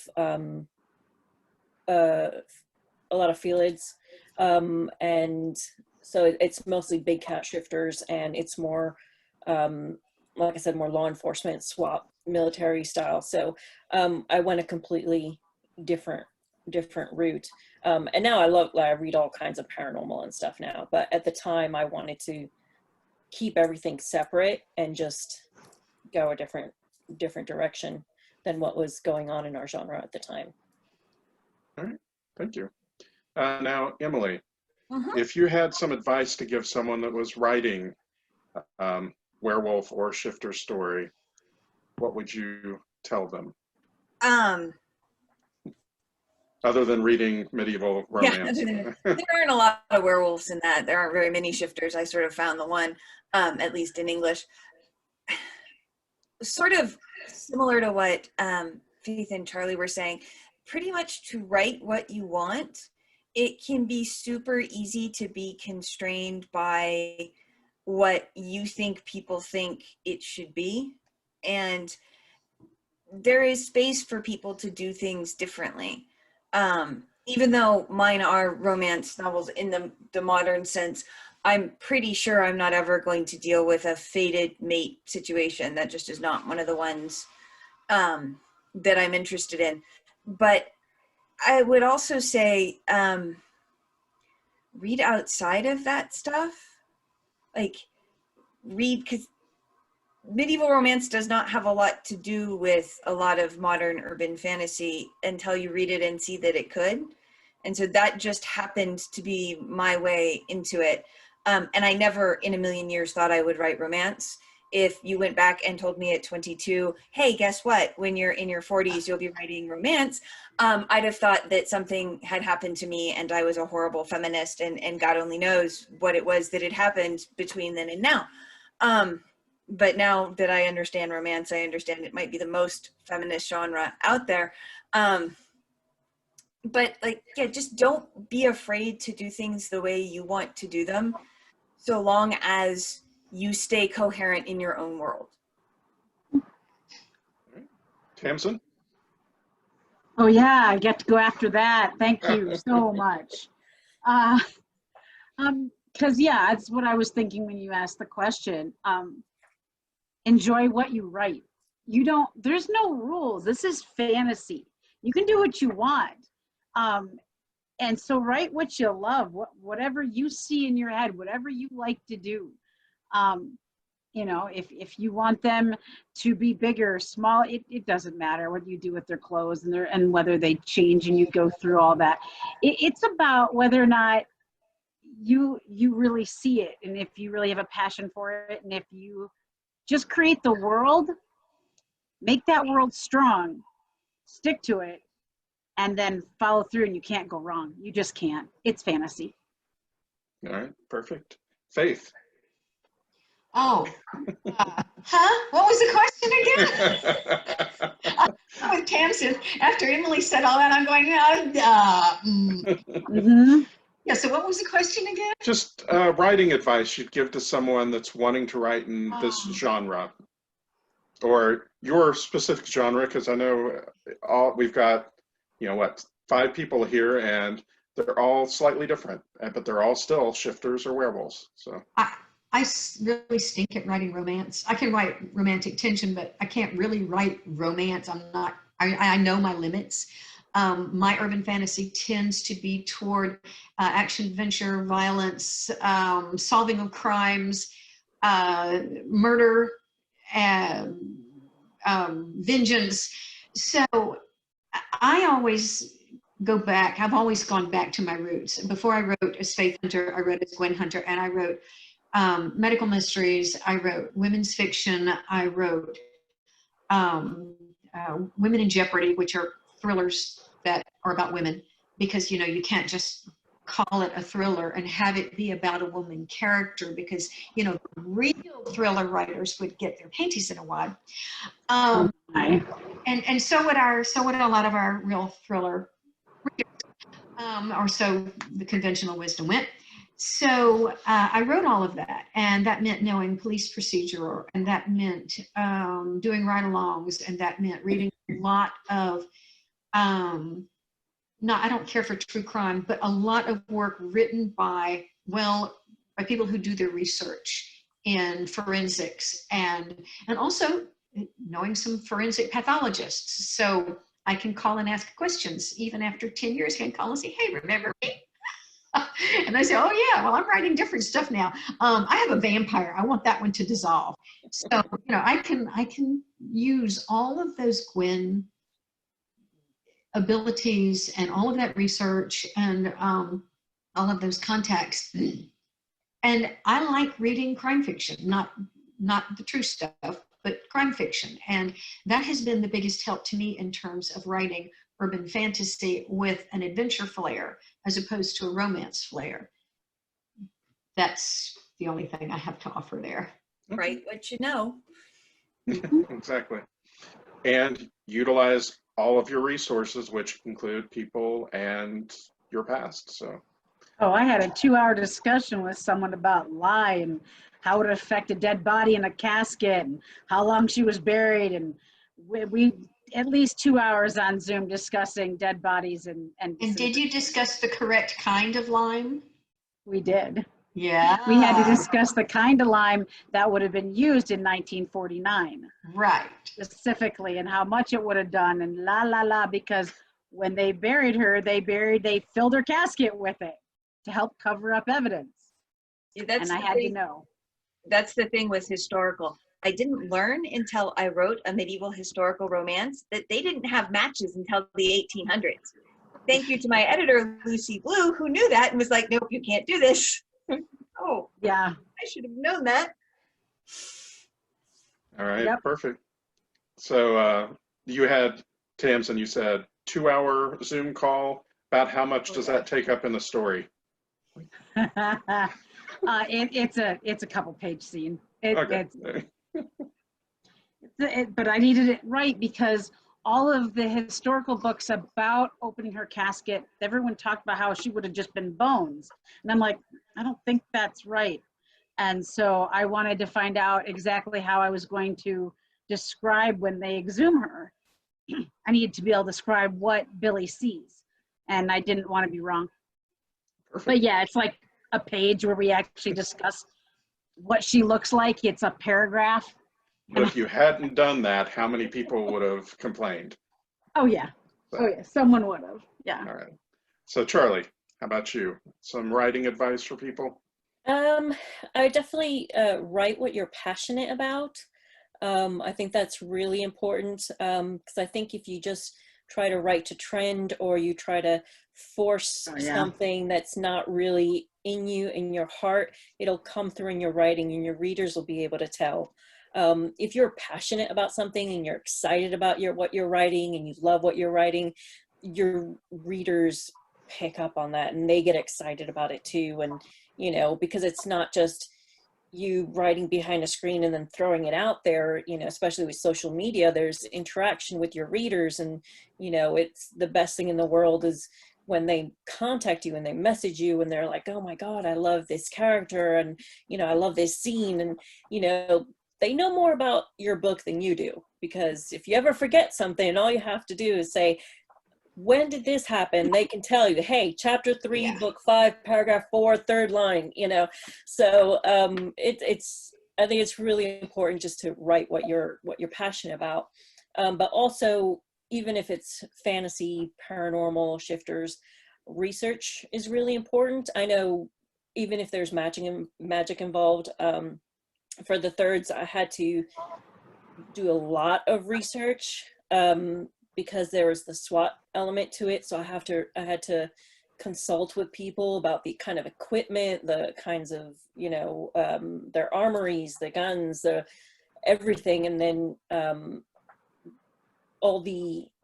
Felids, and so it's mostly big cat shifters, and it's more, like I said, more law enforcement, SWAT, military style. So I went a completely different route. And now I read all kinds of paranormal and stuff now, but at the time I wanted to keep everything separate and just go a different direction than what was going on in our genre at the time. All right, thank you. Now, Emily, Mhm. if you had some advice to give someone that was writing werewolf or shifter story, what would you tell them? Other than reading medieval romance. Yeah, there aren't a lot of werewolves in that. There aren't very many shifters. I sort of found the one, at least in English. Sort of similar to what Faith and Charlie were saying, pretty much to write what you want. It can be super easy to be constrained by what you think people think it should be. And there is space for people to do things differently. Even though mine are romance novels in the modern sense, I'm pretty sure I'm not ever going to deal with a fated mate situation. That just is not one of the ones that I'm interested in. But I would also say read outside of that stuff. Like read, because medieval romance does not have a lot to do with a lot of modern urban fantasy until you read it and see that it could. And so that just happened to be my way into it. And I never in a million years thought I would write romance. if you went back and told me at 22, hey, guess what? When you're in your 40s, you'll be writing romance. I'd have thought that something had happened to me and I was a horrible feminist, and God only knows what it was that had happened between then and now. But now that I understand romance, I understand it might be the most feminist genre out there. But like, yeah, just don't be afraid to do things the way you want to do them, so long as you stay coherent in your own world. Tamsin? Oh yeah, I get to go after that. Thank you so much. Because yeah, that's what I was thinking when you asked the question. Enjoy what you write. There's no rules. This is fantasy. You can do what you want. And so write what you love, whatever you see in your head, whatever you like to do. You know, if you want them to be bigger, small, it doesn't matter what you do with their clothes and whether they change and you go through all that. It's about whether or not you really see it, and if you really have a passion for it, and if you just create the world, make that world strong, stick to it, and then follow through, and you can't go wrong. You just can't. It's fantasy. All right, perfect. Faith. Oh, huh? What was the question again? I'm with Tamsin. After Emily said all that, I'm going, Yeah, so what was the question again? Just writing advice you'd give to someone that's wanting to write in this genre, or your specific genre, because I know we've got, 5 people here, and they're all slightly different, but they're all still shifters or werewolves. So I really stink at writing romance. I can write romantic tension, but I can't really write romance. I know my limits. My urban fantasy tends to be toward action, adventure, violence, solving of crimes, murder, vengeance. So I always go back. I've always gone back to my roots. Before I wrote as Faith Hunter, I wrote as Gwen Hunter, and I wrote medical mysteries. I wrote women's fiction. I wrote Women in Jeopardy, which are thrillers that are about women, because you can't just call it a thriller and have it be about a woman character, because real thriller writers would get their panties in a wad. And so would a lot of our real thriller readers, or so the conventional wisdom went. So I wrote all of that, and that meant knowing police procedure, and that meant doing ride-alongs, and that meant reading a lot of I don't care for true crime, but a lot of work written by people who do their research in forensics, and also knowing some forensic pathologists. So I can call and ask questions. Even after 10 years, I can call and say, hey, remember me? And they say, oh yeah, well, I'm writing different stuff now. I have a vampire. I want that one to dissolve. So, I can use all of those Gwen abilities and all of that research and all of those contacts. And I like reading crime fiction, not the true stuff, but crime fiction. And that has been the biggest help to me in terms of writing urban fantasy with an adventure flair as opposed to a romance flair. That's the only thing I have to offer there. Write what you know. Exactly. And utilize all of your resources, which include people and your past. So. Oh, I had a 2-hour discussion with someone about lye and how it affected a dead body in a casket and how long she was buried. And we at least 2 hours on Zoom discussing dead bodies. And did you discuss the correct kind of lime? We did. Yeah. We had to discuss the kind of lime that would have been used in 1949. Right. Specifically, and how much it would have done, and because when they buried her, they filled her casket with it to help cover up evidence. Yeah, and I had to know. That's the thing with historical. I didn't learn until I wrote a medieval historical romance that they didn't have matches until the 1800s. Thank you to my editor, Lucy Blue, who knew that and was like, nope, you can't do this. Oh, yeah. I should have known that. All right, Yep. perfect. So you had, Tamsin, you said 2-hour Zoom call. About how much does that take up in the story? It's a couple page scene. Okay. But I needed it right because all of the historical books about opening her casket, everyone talked about how she would have just been bones. And I'm like, I don't think that's right. And so I wanted to find out exactly how I was going to describe when they exhume her. I needed to be able to describe what Billy sees. And I didn't want to be wrong. Perfect. But yeah, it's like a page where we actually discuss what she looks like. It's a paragraph. But if you hadn't done that, how many people would have complained? Oh yeah. Oh yeah. Someone would have. Yeah. All right. So Charlie, how about you? Some writing advice for people? I definitely write what you're passionate about. I think that's really important because I think if you just try to write to trend or you try to force something that's not really in you, in your heart, it'll come through in your writing and your readers will be able to tell. If you're passionate about something and you're excited about what you're writing and you love what you're writing, your readers pick up on that and they get excited about it too. And, you know, because it's not just you writing behind a screen and then throwing it out there, you know, especially with social media, there's interaction with your readers. And, you know, it's the best thing in the world is when they contact you and they message you and they're like, oh my God, I love this character. And, you know, I love this scene. And, you know, they know more about your book than you do, because if you ever forget something, all you have to do is say, when did this happen? They can tell you, hey, chapter 3, book 5, paragraph 4, third line, you know. So I think it's really important just to write what you're passionate about. But also, even if it's fantasy, paranormal, shifters, research is really important. I know even if there's magic involved, for the thirds, I had to do a lot of research because there was the SWAT element to it. So I had to consult with people about the kind of equipment, the kinds of, you know, their armories, the guns, everything. And then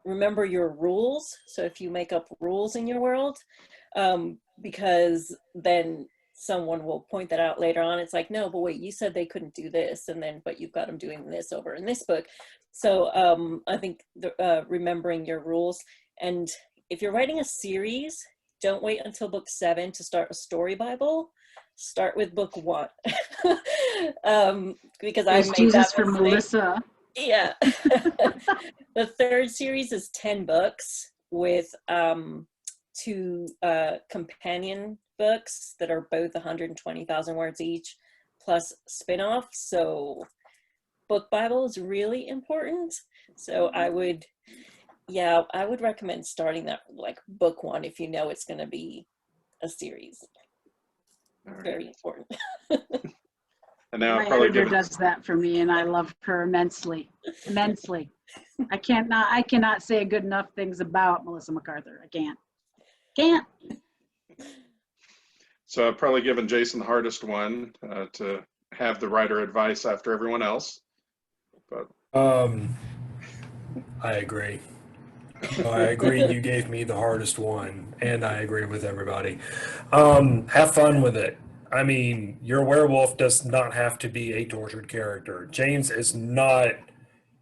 remember your rules. So if you make up rules in your world, because then someone will point that out later on. It's like, no, but wait, you said they couldn't do this, and then but you've got them doing this over in this book. So I think remembering your rules. And if you're writing a series, don't wait until book 7 to start a story Bible. Start with book 1. Because I made that for Melissa. Yeah. The third series is 10 books with 2 companion books that are both 120,000 words each, plus spin-offs. So book Bible is really important. So I would recommend starting that like book 1 if you know it's going to be a series. Right. Very important. And now My editor does that for me, and I love her immensely. I cannot say good enough things about Melissa MacArthur. I can't. So I've probably given Jason the hardest one to have the writer advice after everyone else. But I agree. I agree. You gave me the hardest one, and I agree with everybody. Have fun with it. I mean, your werewolf does not have to be a tortured character. James is not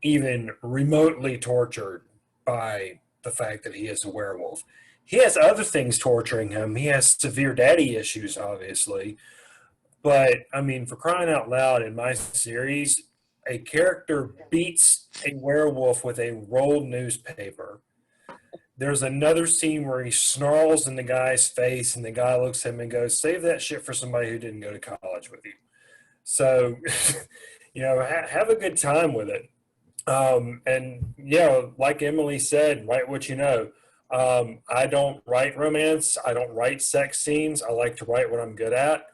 even remotely tortured by the fact that he is a werewolf. He has other things torturing him. He has severe daddy issues, obviously. But, I mean, for crying out loud, in my series, a character beats a werewolf with a rolled newspaper. There's another scene where he snarls in the guy's face, and the guy looks at him and goes, save that shit for somebody who didn't go to college with you. So, you know, have a good time with it. And, you know, like Emily said, write what you know. I don't write romance. I don't write sex scenes. I like to write what I'm good at.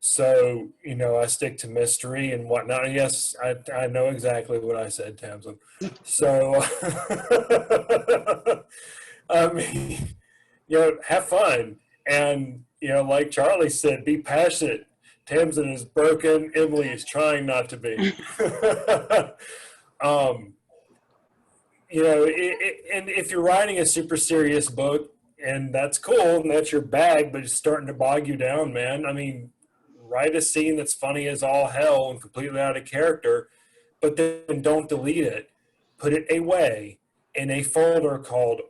So, you know, I stick to mystery and whatnot. Yes, I know exactly what I said, Tamsin. So, I mean, you know, have fun. And, you know, like Charlie said, be passionate. Tamsin is broken. Emily is trying not to be. You know, and if you're writing a super serious book, and that's cool, and that's your bag, but it's starting to bog you down, man. I mean, write a scene that's funny as all hell and completely out of character, but then don't delete it. Put it away in a folder called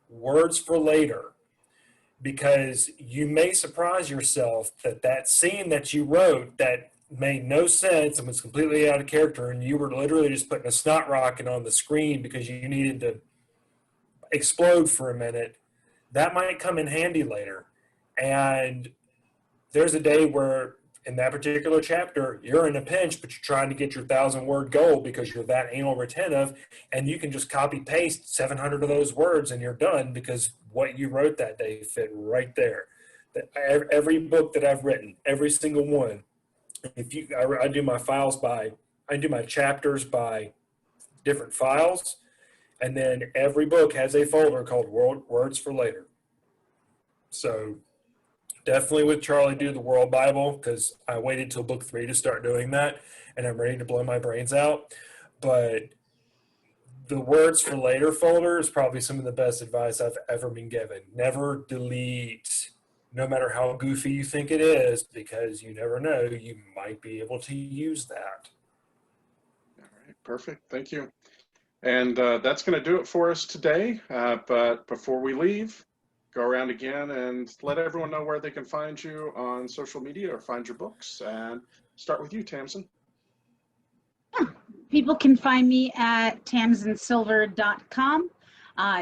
Words for Later, because you may surprise yourself that that scene that you wrote that made no sense and was completely out of character, and you were literally just putting a snot rocket on the screen because you needed to explode for a minute, that might come in handy later. And there's a day where in that particular chapter you're in a pinch, but you're trying to get your 1,000-word goal because you're that anal retentive, and you can just copy paste 700 of those words and you're done, because what you wrote that day fit right there. Every book that I've written, every single one, I do my chapters by different files, and then every book has a folder called Words for Later. So definitely with Charlie do the World Bible, because I waited till book 3 to start doing that, and I'm ready to blow my brains out. But the Words for Later folder is probably some of the best advice I've ever been given. Never delete, no matter how goofy you think it is, because you never know, you might be able to use that. All right, perfect. Thank you. And that's going to do it for us today. But before we leave, go around again and let everyone know where they can find you on social media or find your books. And start with you, Tamsin. People can find me at tamsinsilver.com.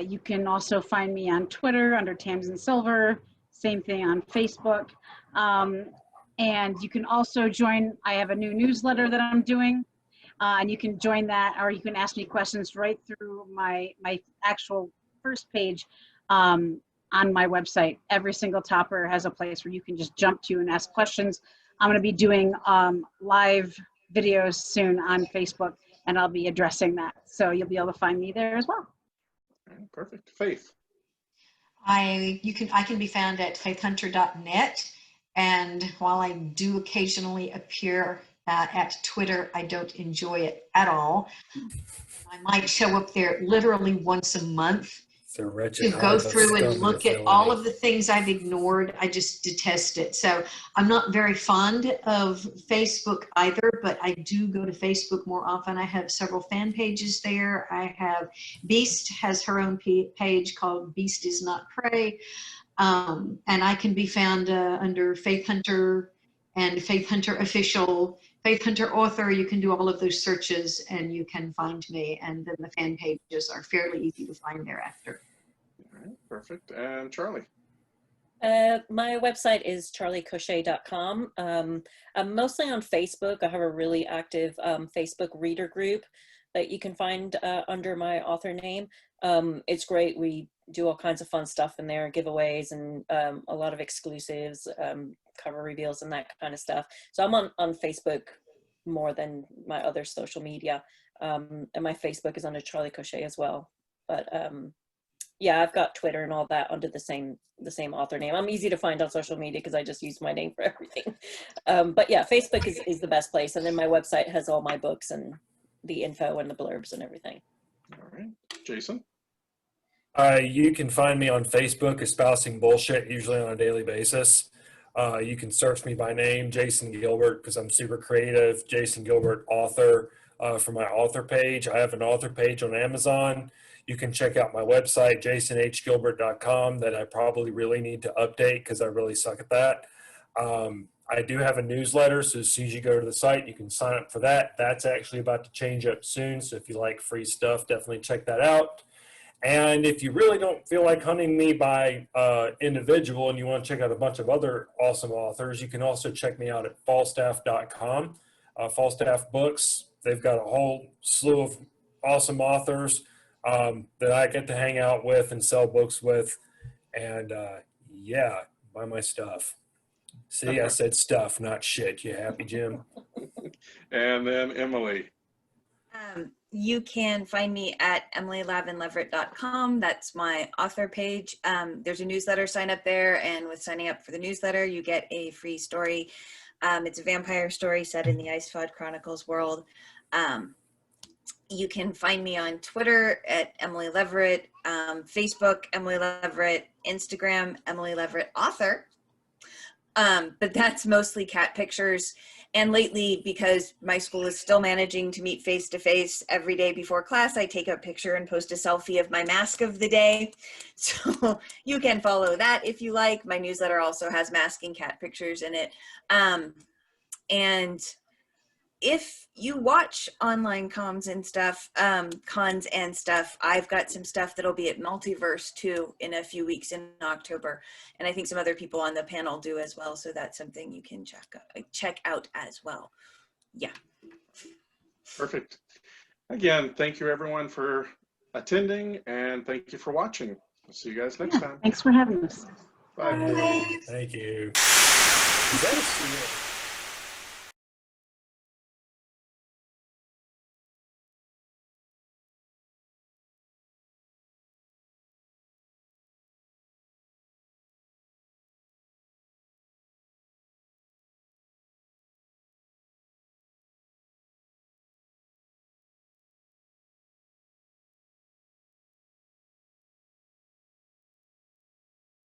You can also find me on Twitter under Tamsin Silver. Same thing on Facebook. And you can also join, I have a new newsletter that I'm doing. And you can join that, or you can ask me questions right through my actual first page on my website. Every single topper has a place where you can just jump to and ask questions. I'm going to be doing live videos soon on Facebook, and I'll be addressing that. So you'll be able to find me there as well. Perfect. Faith. I can be found at faithhunter.net, and while I do occasionally appear at Twitter, I don't enjoy it at all. I might show up there literally once a month to go through and look at all of the things I've ignored. I just detest it. So I'm not very fond of Facebook either, but I do go to Facebook more often. I have several fan pages there. I have Beast has her own page called Beast Is Not Prey. And I can be found under Faith Hunter and Faith Hunter Official, Faith Hunter Author. You can do all of those searches and you can find me. And then the fan pages are fairly easy to find thereafter. All right, perfect. And Charlie? My website is charliecochet.com. I'm mostly on Facebook. I have a really active Facebook reader group that you can find under my author name. It's great. We do all kinds of fun stuff in there, giveaways and a lot of exclusives, cover reveals and that kind of stuff. So I'm on Facebook more than my other social media. And my Facebook is under Charlie Cochet as well. But yeah, I've got Twitter and all that under the same author name. I'm easy to find on social media because I just use my name for everything. But yeah, Facebook is the best place. And then my website has all my books and the info and the blurbs and everything. All right. Jason? You can find me on Facebook espousing bullshit, usually on a daily basis. You can search me by name, Jason Gilbert, because I'm super creative. Jason Gilbert, author, for my author page. I have an author page on Amazon. You can check out my website, jasonhgilbert.com, that I probably really need to update because I really suck at that. I do have a newsletter, so as soon as you go to the site, you can sign up for that. That's actually about to change up soon, so if you like free stuff, definitely check that out. And if you really don't feel like hunting me by individual and you want to check out a bunch of other awesome authors, you can also check me out at falstaff.com. Falstaff Books, they've got a whole slew of awesome authors that I get to hang out with and sell books with. And yeah, buy my stuff. See, I said stuff, not shit. You happy, Jim? And then Emily. You can find me at emilylavinleveritt.com. That's my author page. There's a newsletter sign up there, and with signing up for the newsletter, you get a free story It's a vampire story set in the Icefod Chronicles world. You can find me on Twitter at Emily Leveritt, Facebook, Emily Leveritt, Instagram, Emily Leveritt Author. But that's mostly cat pictures. And lately, because my school is still managing to meet face-to-face every day before class, I take a picture and post a selfie of my mask of the day. So you can follow that if you like. My newsletter also has masking cat pictures in it. And if you watch online cons and stuff, I've got some stuff that'll be at Multiverse too in a few weeks in October. And I think some other people on the panel do as well. So that's something you can check out as well. Yeah. Perfect. Again, thank you everyone for attending, and thank you for watching. We'll see you guys next time. Thanks for having us. Bye. Thank you. Is that a